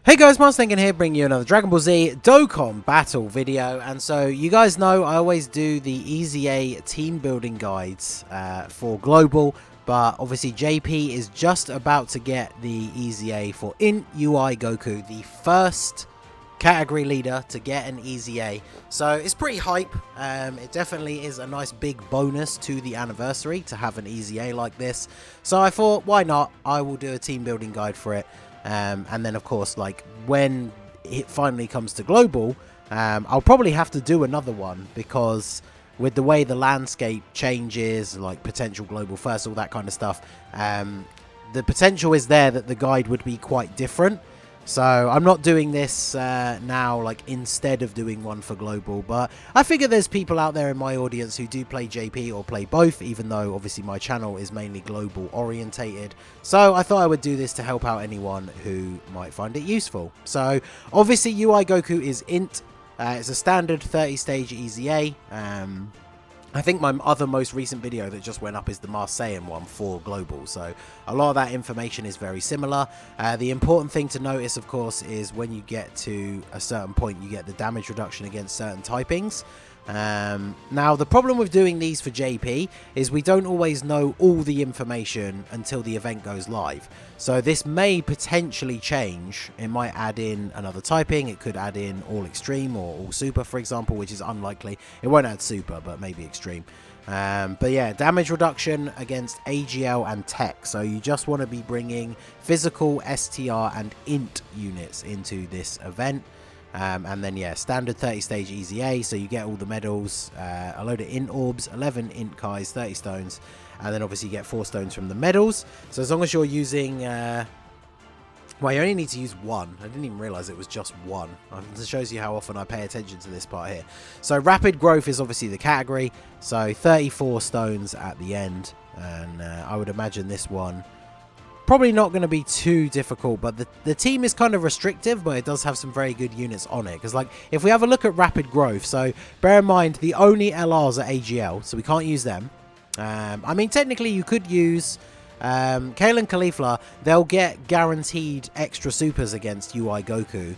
Hey guys, Thinking here, bringing you another Dragon Ball Z Dokkan battle video. And so you guys know I always do the EZA team building guides for global, but obviously JP is just about to get the EZA for Int UI Goku, the first category leader to get an EZA. So it's pretty hype. It definitely is a nice big bonus to the anniversary to have an EZA like this. So I thought, why not? I will do a team building guide for it. And then of course, like when it finally comes to global, I'll probably have to do another one, because with the way the landscape changes, like potential global first, all that kind of stuff, the potential is there that the guide would be quite different. So I'm not doing this now, like instead of doing one for global, but I figure there's people out there in my audience who do play JP or play both, even though obviously my channel is mainly global orientated. So I thought I would do this to help out anyone who might find it useful. So obviously UI Goku is Int. It's a standard 30 stage EZA. I think my other most recent video that just went up is the Saiyan one for global, so a lot of that information is very similar. The important thing to notice, of course, is when you get to a certain point, you get the damage reduction against certain typings. Now, the problem with doing these for JP is we don't always know all the information until the event goes live. So this may potentially change. It might add in another typing. It could add in all extreme or all super, for example, which is unlikely. It won't add super, but maybe extreme. But yeah, damage reduction against AGL and tech. So you just want to be bringing physical, STR and Int units into this event. And then yeah, standard 30 stage EZA, so you get all the medals, a load of Int orbs, 11 Int Kais, 30 stones, and then obviously you get 4 stones from the medals. So as long as you're using, well, you only need to use one. I didn't even realize it was just one. This shows you how often I pay attention to this part here. So rapid growth is obviously the category, so 34 stones at the end, and I would imagine this one probably not going to be too difficult, but the team is kind of restrictive, but it does have some very good units on it. Because like, if we have a look at rapid growth, so bear in mind the only LRs are AGL, so we can't use them. I mean, technically you could use Kale and Khalifa. They'll get guaranteed extra supers against UI Goku,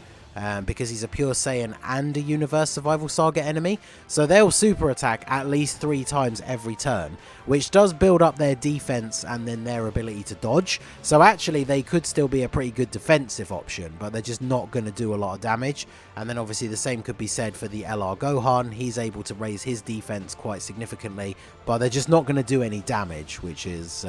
because he's a pure Saiyan and a Universe Survival Saga enemy. So they'll super attack at least 3 times every turn, which does build up their defense and then their ability to dodge. So actually they could still be a pretty good defensive option, but they're just not going to do a lot of damage. And then obviously the same could be said for the LR Gohan. He's able to raise his defense quite significantly, but they're just not going to do any damage, which is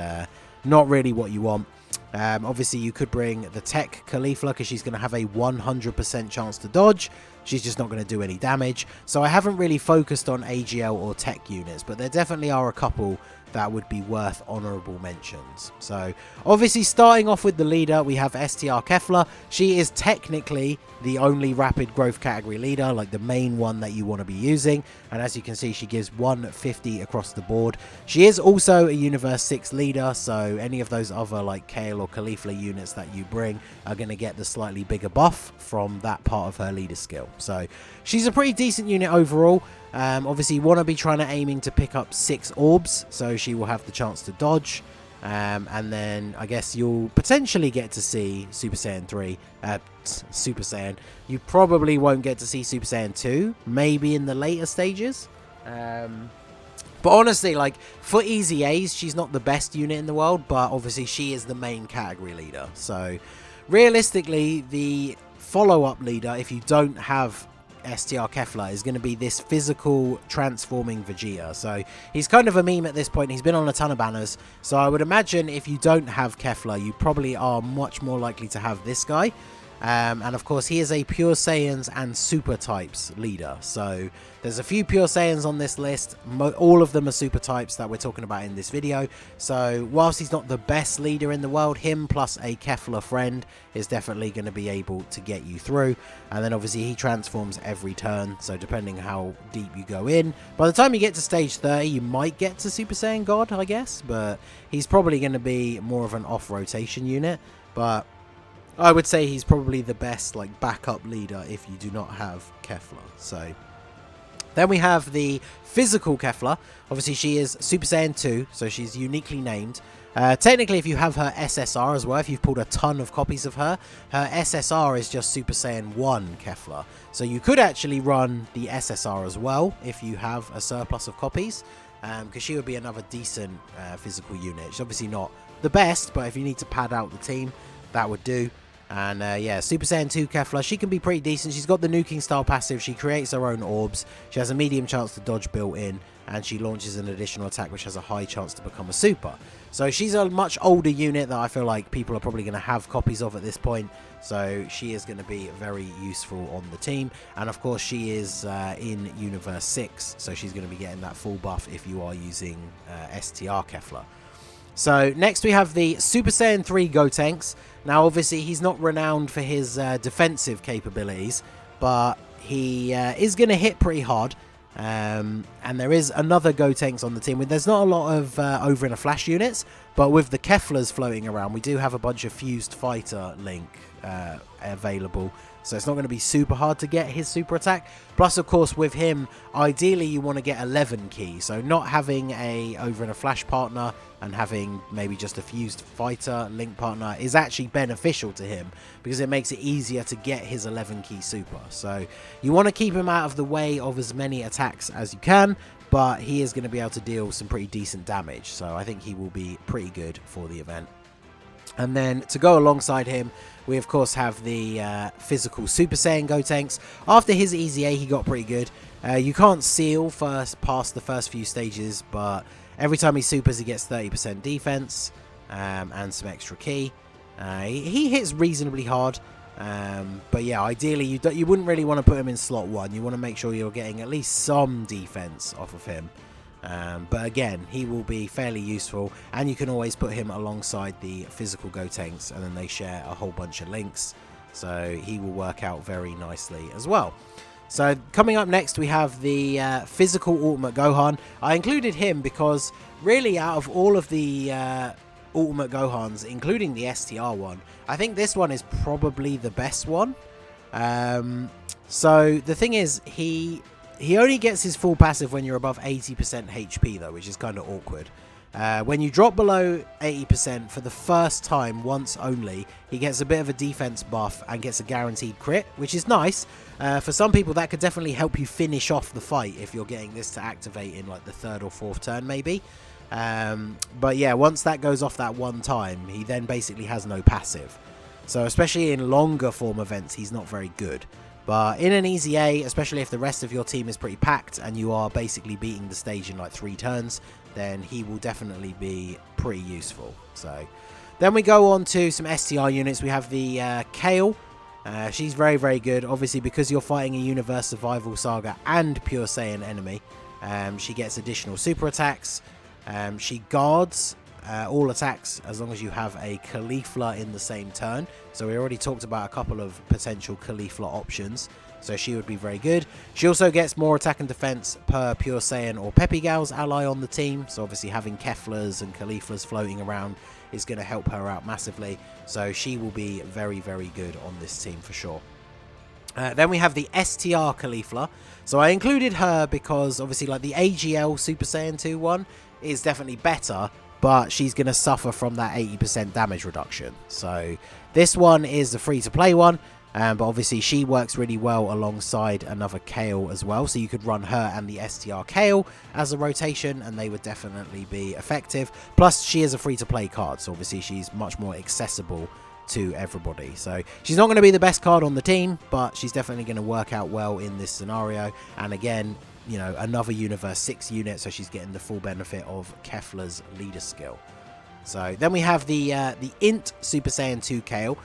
not really what you want. Obviously you could bring the tech Khalifa, because she's going to have a 100% chance to dodge. She's just not going to do any damage. So I haven't really focused on AGL or tech units, but there definitely are a couple that would be worth honorable mentions. So obviously starting off with the leader, we have Str Khalifa. She is technically the only rapid growth category leader, like the main one that you want to be using. And as you can see, she gives 150 across the board. She is also a Universe 6 leader, so any of those other like Kale or Khalifa units that you bring are going to get the slightly bigger buff from that part of her leader skill. So she's a pretty decent unit overall. Obviously you want to be aiming to pick up 6 orbs, so she will have the chance to dodge. And then I guess you'll potentially get to see Super Saiyan 3, Super Saiyan. You probably won't get to see Super Saiyan 2, maybe in the later stages. But honestly, like, for EZAs, she's not the best unit in the world, but obviously she is the main category leader. So realistically, the follow-up leader, if you don't have Str Khalifa, is going to be this physical transforming Vegeta. So he's kind of a meme at this point. He's been on a ton of banners, so I would imagine if you don't have Khalifa, you probably are much more likely to have this guy. And of course he is a pure Saiyans and super types leader, so there's a few pure Saiyans on this list. All of them are super types that we're talking about in this video. So whilst he's not the best leader in the world, him plus a Khalifa friend is definitely going to be able to get you through. And then obviously he transforms every turn, so depending how deep you go in, by the time you get to stage 30 you might get to Super Saiyan God, I guess, but he's probably going to be more of an off rotation unit. But I would say he's probably the best like backup leader if you do not have Khalifa. So then we have the physical Khalifa. Obviously she is Super Saiyan 2, so she's uniquely named. Technically, if you have her SSR as well, if you've pulled a ton of copies of her, her SSR is just Super Saiyan 1 Kefla. So you could actually run the SSR as well if you have a surplus of copies, because she would be another decent physical unit. She's obviously not the best, but if you need to pad out the team, that would do. And yeah, Super Saiyan 2 Kefla, she can be pretty decent. She's got the nuking style passive, she creates her own orbs, she has a medium chance to dodge built in, and she launches an additional attack which has a high chance to become a super. So she's a much older unit that I feel like people are probably going to have copies of at this point, so she is going to be very useful on the team. And of course she is in Universe 6, so she's going to be getting that full buff if you are using STR Kefla. So next we have the Super Saiyan 3 Go Tanks. Now obviously he's not renowned for his defensive capabilities, but he is going to hit pretty hard. And there is another Go Tanks on the team. There's not a lot of over in a flash units, but with the Keflas floating around, we do have a bunch of fused fighter link available. So it's not going to be super hard to get his super attack. Plus, of course, with him, ideally you want to get 11 key. So not having a over in a flash partner and having maybe just a fused fighter link partner is actually beneficial to him, because it makes it easier to get his 11 key super. So you want to keep him out of the way of as many attacks as you can, but he is going to be able to deal some pretty decent damage. So I think he will be pretty good for the event. And then to go alongside him, we of course have the physical Super Saiyan Go Tanks. After his EZA, he got pretty good. You can't seal past the first few stages, but every time he supers, he gets 30% defense and some extra key. He hits reasonably hard, but yeah, ideally you wouldn't really want to put him in slot 1. You want to make sure you're getting at least some defense off of him. But again, he will be fairly useful, and you can always put him alongside the physical Go Tanks, and then they share a whole bunch of links, so he will work out very nicely as well. So coming up next, we have the physical Ultimate Gohan. I included him because really out of all of the Ultimate Gohans, including the STR one, I think this one is probably the best one. So the thing is, he only gets his full passive when you're above 80% HP though, which is kind of awkward. When you drop below 80% for the first time once only, he gets a bit of a defense buff and gets a guaranteed crit, which is nice. For some people that could definitely help you finish off the fight if you're getting this to activate in like the 3rd or 4th turn maybe. But yeah, once that goes off that one time, he then basically has no passive. So especially in longer form events, he's not very good. But in an EZA, especially if the rest of your team is pretty packed and you are basically beating the stage in like 3 turns, then he will definitely be pretty useful. So then we go on to some STR units. We have the Kale. She's very, very good. Obviously, because you're fighting a Universe Survival Saga and Pure Saiyan enemy, she gets additional super attacks. She guards all attacks as long as you have a Khalifa in the same turn. So we already talked about a couple of potential Khalifa options, so she would be very good. She also gets more attack and defense per Pure Saiyan or Peppy Gal's ally on the team, so obviously having Keflas and Khalifas floating around is going to help her out massively, so she will be very, very good on this team for sure. Then we have the STR Khalifa. So I included her because obviously like the AGL Super Saiyan 2 one is definitely better, but she's going to suffer from that 80% damage reduction. So this one is the free-to-play one, but obviously she works really well alongside another Kale as well. So you could run her and the STR Kale as a rotation, and they would definitely be effective. Plus, she is a free-to-play card, so obviously she's much more accessible to everybody. So she's not going to be the best card on the team, but she's definitely going to work out well in this scenario. And again, you know, another Universe 6 unit, so she's getting the full benefit of Kefla's leader skill. So then we have the Int Super Saiyan 2 Kale.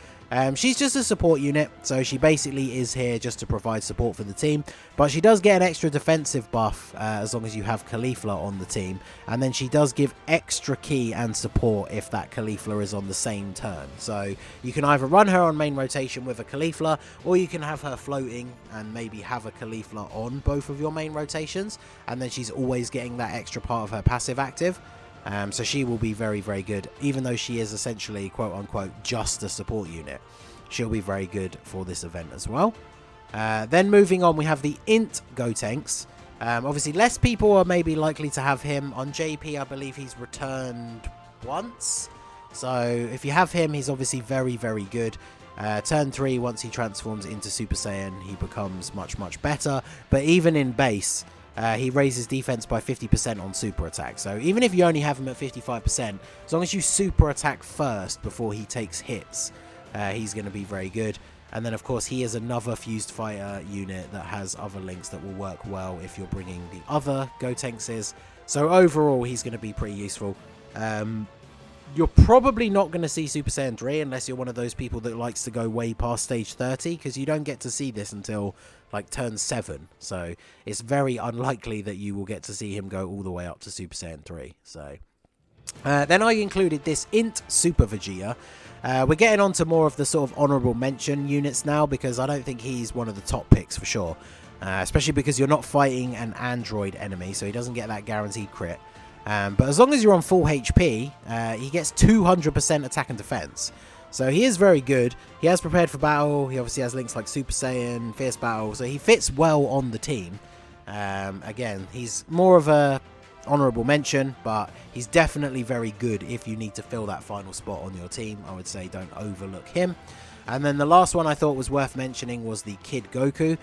She's just a support unit, so she basically is here just to provide support for the team, but she does get an extra defensive buff as long as you have Khalifa on the team, and then she does give extra key and support if that Khalifa is on the same turn. So you can either run her on main rotation with a Khalifa, or you can have her floating and maybe have a Khalifa on both of your main rotations, and then she's always getting that extra part of her passive active. So she will be very, very good, even though she is essentially, quote-unquote, just a support unit. She'll be very good for this event as well. Then moving on, we have the Int Go Tanks. Obviously, less people are maybe likely to have him. On JP, I believe he's returned once. So if you have him, he's obviously very, very good. Turn 3, once he transforms into Super Saiyan, he becomes much, much better. But even in base, he raises defense by 50% on super attack. So even if you only have him at 55%, as long as you super attack first before he takes hits, he's going to be very good. And then, of course, he is another fused fighter unit that has other links that will work well if you're bringing the other Go Tanks. So overall, he's going to be pretty useful. You're probably not going to see Super Saiyan 3 unless you're one of those people that likes to go way past stage 30, because you don't get to see this until like turn 7. So it's very unlikely that you will get to see him go all the way up to Super Saiyan 3. So then I included this Int Super Vegeta. We're getting on to more of the sort of honourable mention units now, because I don't think he's one of the top picks for sure. Especially because you're not fighting an android enemy, so he doesn't get that guaranteed crit. But as long as you're on full HP, he gets 200% attack and defense. So he is very good. He has prepared for battle. He obviously has links like Super Saiyan, Fierce Battle. So he fits well on the team. Again, he's more of a honourable mention, but he's definitely very good if you need to fill that final spot on your team. I would say don't overlook him. And then the last one I thought was worth mentioning was the Kid Goku.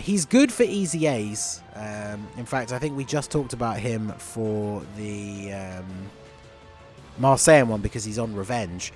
He's good for EZAs. In fact, I think we just talked about him for the Marseillan one because he's on Revenge.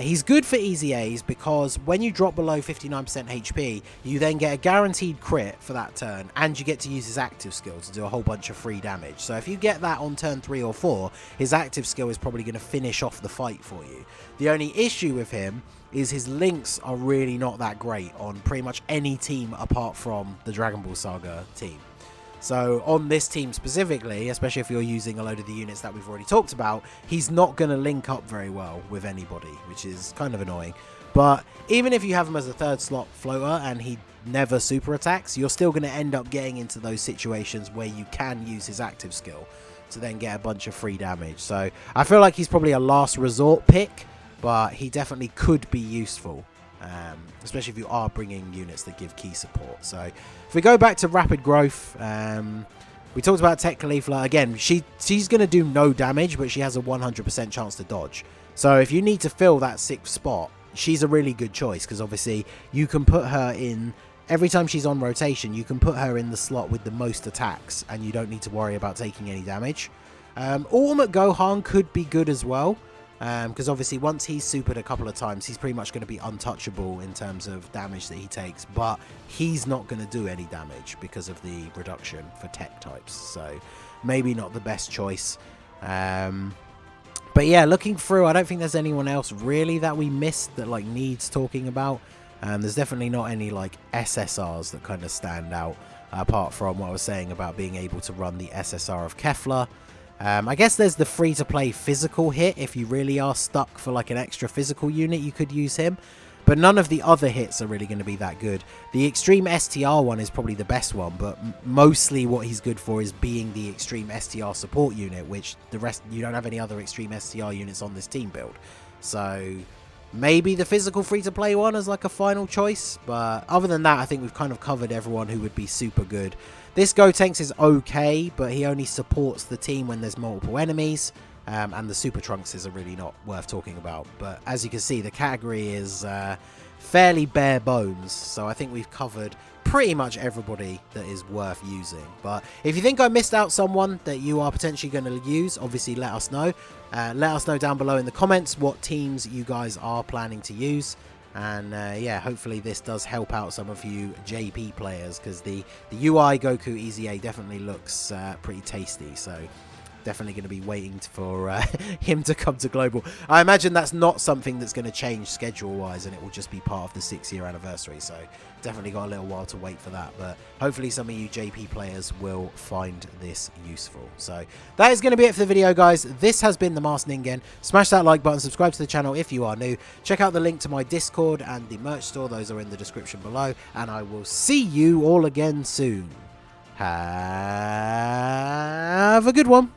He's good for EZAs because when you drop below 59% HP, you then get a guaranteed crit for that turn, and you get to use his active skill to do a whole bunch of free damage. So if you get that on turn 3 or 4, his active skill is probably going to finish off the fight for you. The only issue with him is his links are really not that great on pretty much any team apart from the Dragon Ball Saga team. So on this team specifically, especially if you're using a load of the units that we've already talked about, he's not going to link up very well with anybody, which is kind of annoying. But even if you have him as a third slot floater and he never super attacks, you're still going to end up getting into those situations where you can use his active skill to then get a bunch of free damage. So I feel like he's probably a last resort pick, but he definitely could be useful. Especially if you are bringing units that give key support. So if we go back to rapid growth, we talked about Str Khalifa. Again, she's going to do no damage, but she has a 100% chance to dodge. So if you need to fill that 6th spot, she's a really good choice, because obviously you can put her in, every time she's on rotation, you can put her in the slot with the most attacks, and you don't need to worry about taking any damage. Ultimate Gohan could be good as well. Because obviously once he's supered a couple of times, he's pretty much going to be untouchable in terms of damage that he takes, but he's not going to do any damage because of the reduction for tech types, so maybe not the best choice. But yeah, looking through, I don't think there's anyone else really that we missed that like needs talking about. There's definitely not any like SSRs that kind of stand out, apart from what I was saying about being able to run the SSR of Kefla. I guess there's the free-to-play physical hit. If you really are stuck for like an extra physical unit, you could use him. But none of the other hits are really going to be that good. The Extreme STR one is probably the best one, but mostly what he's good for is being the Extreme STR support unit, which the rest, you don't have any other Extreme STR units on this team build. So maybe the physical free-to-play one as like a final choice. But other than that, I think we've kind of covered everyone who would be super good. This Go Tanks is okay, but he only supports the team when there's multiple enemies, and the Super Trunks are really not worth talking about. But as you can see, the category is fairly bare bones, so I think we've covered pretty much everybody that is worth using. But if you think I missed out someone that you are potentially going to use, obviously let us know. Let us know down below in the comments what teams you guys are planning to use. And yeah, hopefully this does help out some of you JP players, because the UI Goku EZA definitely looks pretty tasty. So definitely going to be waiting for him to come to Global. I imagine that's not something that's going to change schedule-wise, and it will just be part of the 6-year anniversary. So definitely got a little while to wait for that. But hopefully some of you JP players will find this useful. So that is going to be it for the video, guys. This has been the Masked Ningen. Smash that like button, subscribe to the channel if you are new. Check out the link to my Discord and the merch store. Those are in the description below. And I will see you all again soon. Have a good one.